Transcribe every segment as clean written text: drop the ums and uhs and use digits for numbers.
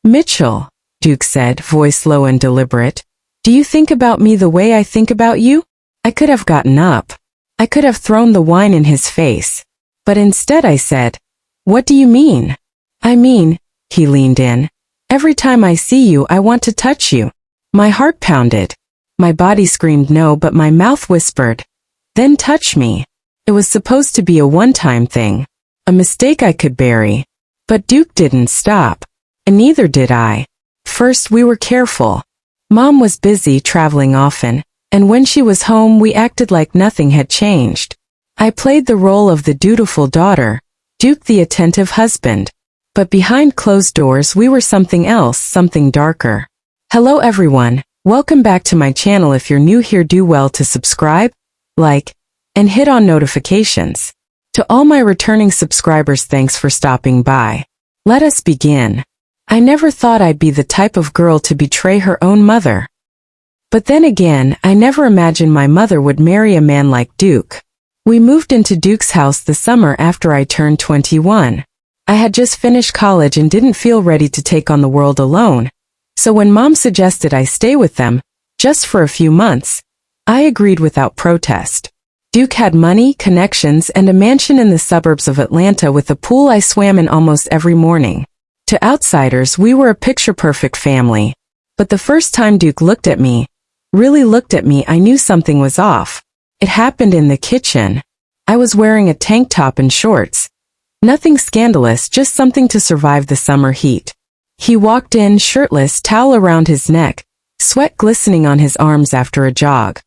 Mitchell, Duke said, voice low and deliberate. Do you think about me the way I think about you? I could have gotten up. I could have thrown the wine in his face. But instead I said, "What do you mean?" "I mean," he leaned in, "every time I see you I want to touch you." My heart pounded. My body screamed no, but my mouth whispered, "Then touch me." It was supposed to be a one-time thing. A mistake I could bury. But Duke didn't stop. And neither did I. First we were careful. Mom was busy traveling often, and when she was home we acted like nothing had changed. I played the role of the dutiful daughter, Duke the attentive husband. But behind closed doors we were something else, something darker. Hello everyone, welcome back to my channel. If you're new here, do well to subscribe, like, and hit on notifications. To all my returning subscribers, thanks for stopping by. Let us begin. I never thought I'd be the type of girl to betray her own mother. But then again, I never imagined my mother would marry a man like Duke. We moved into Duke's house the summer after I turned 21. I had just finished college and didn't feel ready to take on the world alone. So when Mom suggested I stay with them, just for a few months, I agreed without protest. Duke had money, connections, and a mansion in the suburbs of Atlanta with a pool I swam in almost every morning. To outsiders, we were a picture-perfect family. But the first time Duke looked at me, really looked at me, I knew something was off. It happened in the kitchen. I was wearing a tank top and shorts. Nothing scandalous, just something to survive the summer heat. He walked in shirtless, towel around his neck, sweat glistening on his arms after a jog.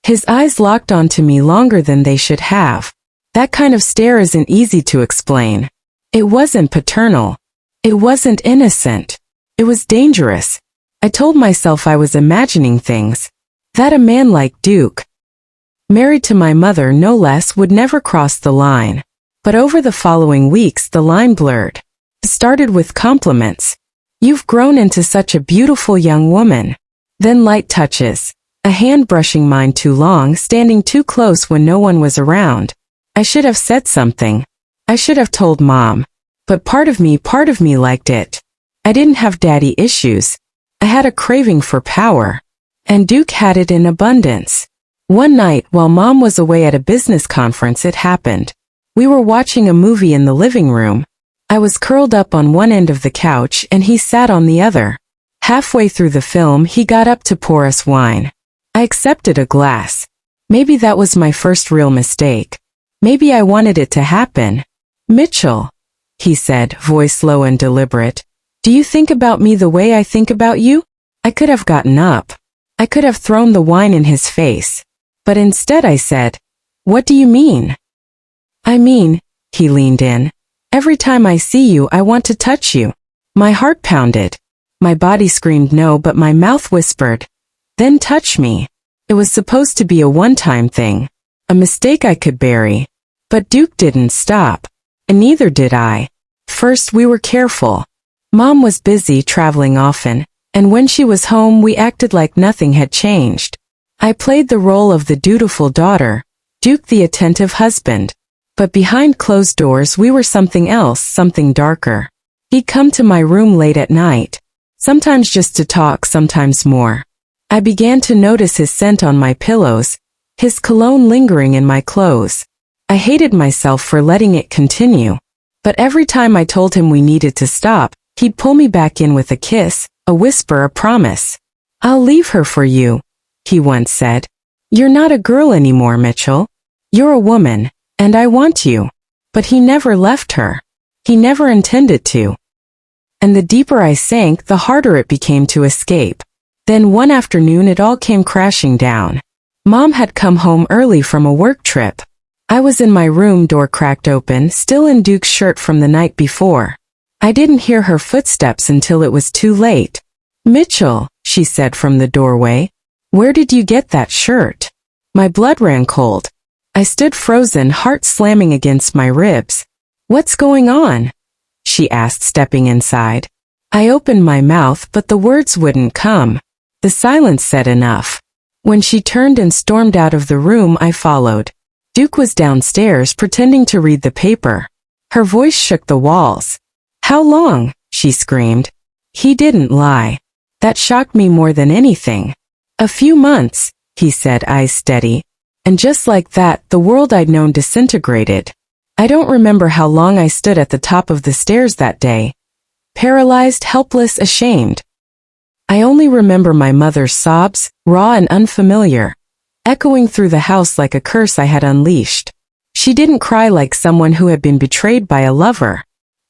His eyes locked onto me longer than they should have. That kind of stare isn't easy to explain. It wasn't paternal. It wasn't innocent. It was dangerous. I told myself I was imagining things. That a man like Duke, married to my mother no less, would never cross the line. But over the following weeks the line blurred. It started with compliments. "You've grown into such a beautiful young woman." Then light touches. A hand brushing mine too long, standing too close when no one was around. I should have said something. I should have told Mom. But part of me liked it. I didn't have daddy issues. I had a craving for power. And Duke had it in abundance. One night, while Mom was away at a business conference, it happened. We were watching a movie in the living room. I was curled up on one end of the couch and he sat on the other. Halfway through the film, he got up to pour us wine. I accepted a glass. Maybe that was my first real mistake. Maybe I wanted it to happen. "Mitchell," he said, voice low and deliberate, "do you think about me the way I think about you?" I could have gotten up. I could have thrown the wine in his face. But instead I said, "What do you mean?" "I mean," he leaned in, "every time I see you I want to touch you." My heart pounded. My body screamed no, but my mouth whispered, "Then touch me." It was supposed to be a one-time thing. A mistake I could bury. But Duke didn't stop. And neither did I. First we were careful. Mom was busy traveling often, and when she was home we acted like nothing had changed. I played the role of the dutiful daughter, Duke the attentive husband. But behind closed doors we were something else, something darker. He'd come to my room late at night. Sometimes just to talk, sometimes more. I began to notice his scent on my pillows, his cologne lingering in my clothes. I hated myself for letting it continue. But every time I told him we needed to stop, he'd pull me back in with a kiss, a whisper, a promise. "I'll leave her for you," he once said. "You're not a girl anymore, Mitchell. You're a woman, and I want you." But he never left her. He never intended to. And the deeper I sank, the harder it became to escape. Then one afternoon it all came crashing down. Mom had come home early from a work trip. I was in my room, door cracked open, still in Duke's shirt from the night before. I didn't hear her footsteps until it was too late. "Mitchell," she said from the doorway, "where did you get that shirt?" My blood ran cold. I stood frozen, heart slamming against my ribs. "What's going on?" she asked, stepping inside. I opened my mouth, but the words wouldn't come. The silence said enough. When she turned and stormed out of the room, I followed. Duke was downstairs pretending to read the paper. Her voice shook the walls. "How long?" she screamed. He didn't lie. That shocked me more than anything. A few months, he said, eyes steady. And just like that, the world I'd known disintegrated. I don't remember how long I stood at the top of the stairs that day. Paralyzed, helpless, ashamed. I only remember my mother's sobs, raw and unfamiliar, echoing through the house like a curse I had unleashed. She didn't cry like someone who had been betrayed by a lover.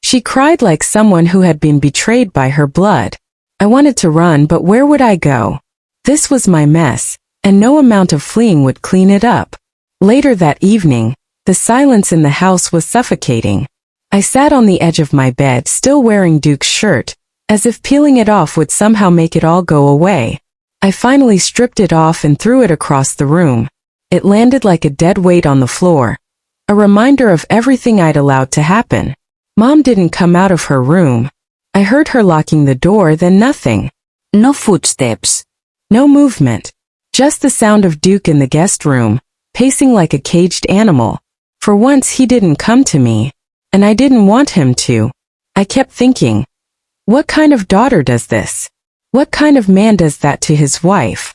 She cried like someone who had been betrayed by her blood. I wanted to run, but where would I go? This was my mess, and no amount of fleeing would clean it up. Later that evening, the silence in the house was suffocating. I sat on the edge of my bed, still wearing Duke's shirt, as if peeling it off would somehow make it all go away. I finally stripped it off and threw it across the room. It landed like a dead weight on the floor. A reminder of everything I'd allowed to happen. Mom didn't come out of her room. I heard her locking the door, then nothing. No footsteps. No movement. Just the sound of Duke in the guest room, pacing like a caged animal. For once he didn't come to me. And I didn't want him to. I kept thinking, what kind of daughter does this? What kind of man does that to his wife?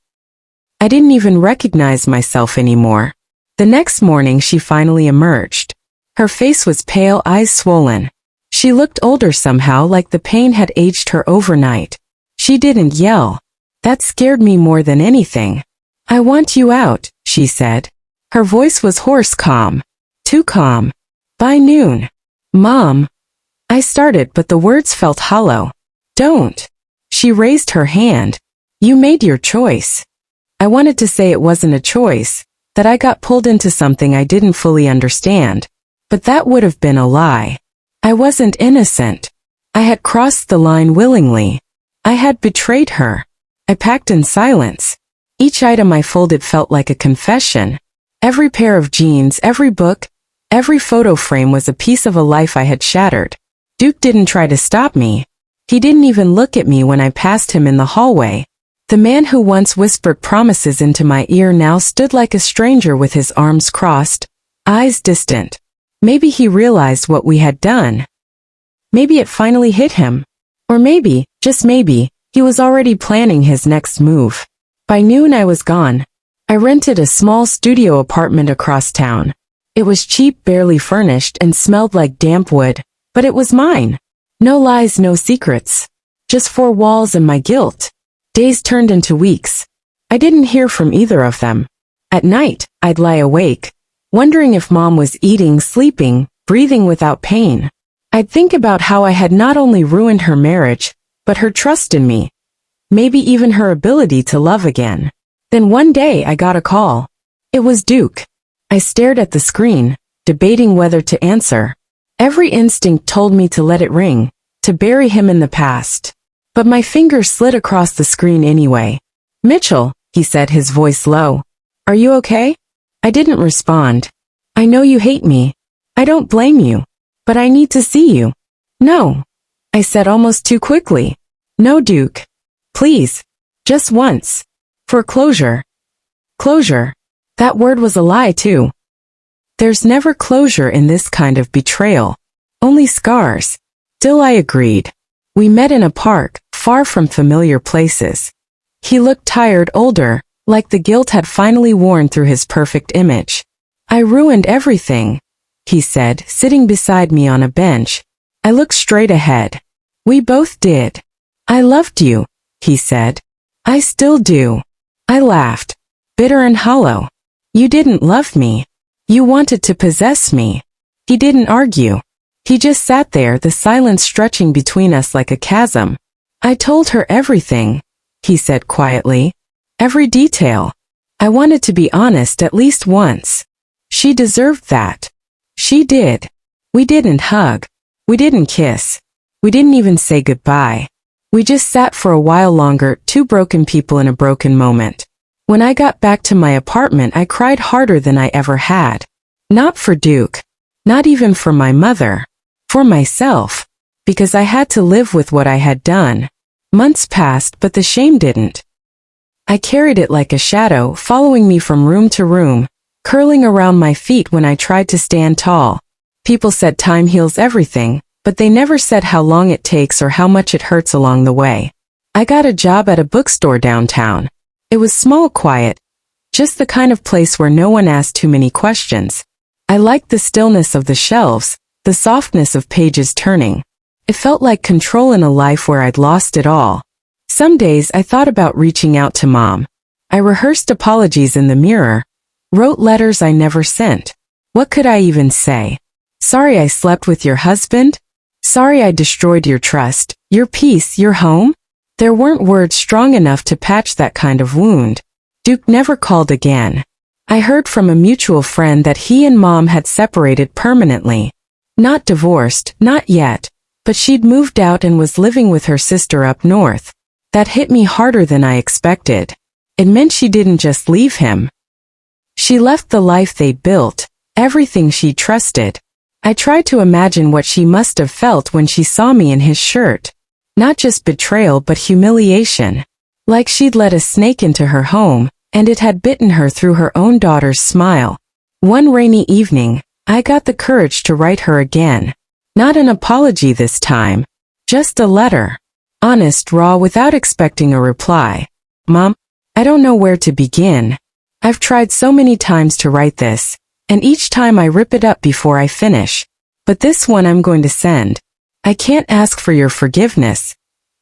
I didn't even recognize myself anymore. The next morning she finally emerged. Her face was pale, eyes swollen. She looked older somehow, like the pain had aged her overnight. She didn't yell. That scared me more than anything. I want you out, she said. Her voice was hoarse, calm. Too calm. By noon. Mom. I started, but the words felt hollow. Don't. She raised her hand. You made your choice. I wanted to say it wasn't a choice, that I got pulled into something I didn't fully understand. But that would have been a lie. I wasn't innocent. I had crossed the line willingly. I had betrayed her. I packed in silence. Each item I folded felt like a confession. Every pair of jeans, every book, every photo frame was a piece of a life I had shattered. Duke didn't try to stop me. He didn't even look at me when I passed him in the hallway. The man who once whispered promises into my ear now stood like a stranger with his arms crossed, eyes distant. Maybe he realized what we had done. Maybe it finally hit him. Or maybe, just maybe, he was already planning his next move. By noon I was gone. I rented a small studio apartment across town. It was cheap, barely furnished, and smelled like damp wood, but it was mine. No lies, no secrets. Just four walls and my guilt. Days turned into weeks. I didn't hear from either of them. At night, I'd lie awake, wondering if Mom was eating, sleeping, breathing without pain. I'd think about how I had not only ruined her marriage, but her trust in me. Maybe even her ability to love again. Then one day I got a call. It was Duke. I stared at the screen, debating whether to answer. Every instinct told me to let it ring, to bury him in the past. But my fingers slid across the screen anyway. Mitchell, he said, his voice low. Are you okay? I didn't respond. I know you hate me. I don't blame you. But I need to see you. No. I said almost too quickly. No, Duke. Please. Just once. For closure. Closure. That word was a lie too. There's never closure in this kind of betrayal. Only scars. Still I agreed. We met in a park, far from familiar places. He looked tired, older, like the guilt had finally worn through his perfect image. I ruined everything, he said, sitting beside me on a bench. I looked straight ahead. We both did. I loved you, he said. I still do. I laughed. Bitter and hollow. You didn't love me. You wanted to possess me. He didn't argue. He just sat there, the silence stretching between us like a chasm. I told her everything, he said quietly. Every detail. I wanted to be honest at least once. She deserved that. She did. We didn't hug. We didn't kiss. We didn't even say goodbye. We just sat for a while longer, two broken people in a broken moment. When I got back to my apartment, I cried harder than I ever had. Not for Duke. Not even for my mother. For myself. Because I had to live with what I had done. Months passed, but the shame didn't. I carried it like a shadow, following me from room to room, curling around my feet when I tried to stand tall. People said time heals everything, but they never said how long it takes or how much it hurts along the way. I got a job at a bookstore downtown. It was small, quiet, just the kind of place where no one asked too many questions. I liked the stillness of the shelves, the softness of pages turning. It felt like control in a life where I'd lost it all. Some days I thought about reaching out to Mom. I rehearsed apologies in the mirror, wrote letters I never sent. What could I even say? Sorry I slept with your husband? Sorry I destroyed your trust, your peace, your home? There weren't words strong enough to patch that kind of wound. Duke never called again. I heard from a mutual friend that he and Mom had separated permanently. Not divorced, not yet, but she'd moved out and was living with her sister up north. That hit me harder than I expected. It meant she didn't just leave him. She left the life they'd built, everything she trusted. I tried to imagine what she must have felt when she saw me in his shirt. Not just betrayal but humiliation. Like she'd let a snake into her home, and it had bitten her through her own daughter's smile. One rainy evening, I got the courage to write her again. Not an apology this time. Just a letter. Honest, raw, without expecting a reply. Mom, I don't know where to begin. I've tried so many times to write this, and each time I rip it up before I finish. But this one I'm going to send. I can't ask for your forgiveness.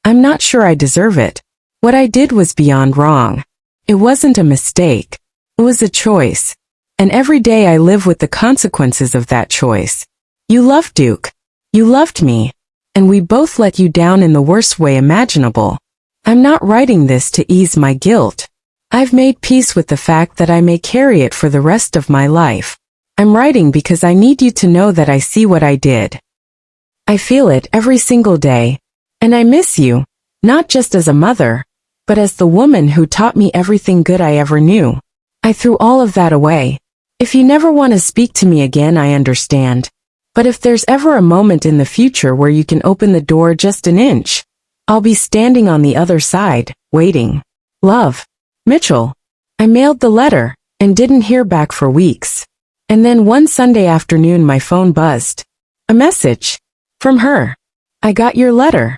I'm not sure I deserve it. What I did was beyond wrong. It wasn't a mistake. It was a choice. And every day I live with the consequences of that choice. You loved Duke. You loved me. And we both let you down in the worst way imaginable. I'm not writing this to ease my guilt. I've made peace with the fact that I may carry it for the rest of my life. I'm writing because I need you to know that I see what I did. I feel it every single day. And I miss you, not just as a mother, but as the woman who taught me everything good I ever knew. I threw all of that away. If you never want to speak to me again, I understand. But if there's ever a moment in the future where you can open the door just an inch, I'll be standing on the other side, waiting. Love. Mitchell. I mailed the letter, and didn't hear back for weeks. And then one Sunday afternoon my phone buzzed. A message. From her. I got your letter.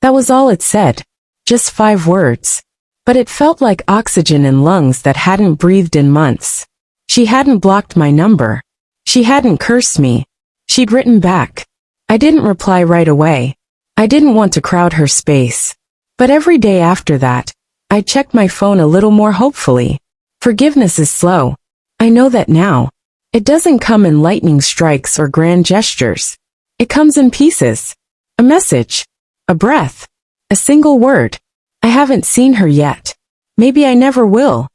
That was all it said. Just 5 words. But it felt like oxygen in lungs that hadn't breathed in months. She hadn't blocked my number. She hadn't cursed me. She'd written back. I didn't reply right away. I didn't want to crowd her space. But every day after that, I checked my phone a little more hopefully. Forgiveness is slow. I know that now. It doesn't come in lightning strikes or grand gestures. It comes in pieces. A message. A breath. A single word. I haven't seen her yet. Maybe I never will.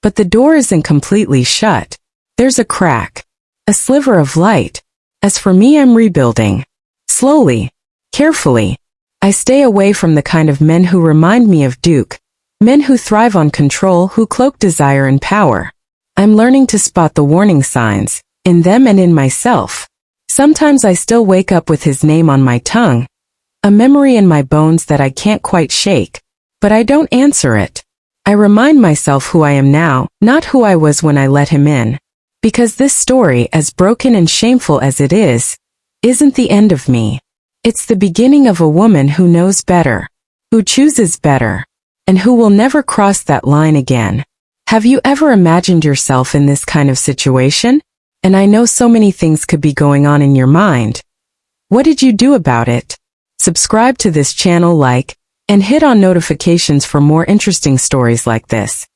But the door isn't completely shut. There's a crack. A sliver of light. As for me, I'm rebuilding. Slowly. Carefully. I stay away from the kind of men who remind me of Duke. Men who thrive on control, who cloak desire in power. I'm learning to spot the warning signs, in them and in myself. Sometimes I still wake up with his name on my tongue. A memory in my bones that I can't quite shake. But I don't answer it. I remind myself who I am now, not who I was when I let him in. Because this story, as broken and shameful as it is, isn't the end of me. It's the beginning of a woman who knows better, who chooses better, and who will never cross that line again. Have you ever imagined yourself in this kind of situation? And I know so many things could be going on in your mind. What did you do about it? Subscribe to this channel, like, and hit on notifications for more interesting stories like this.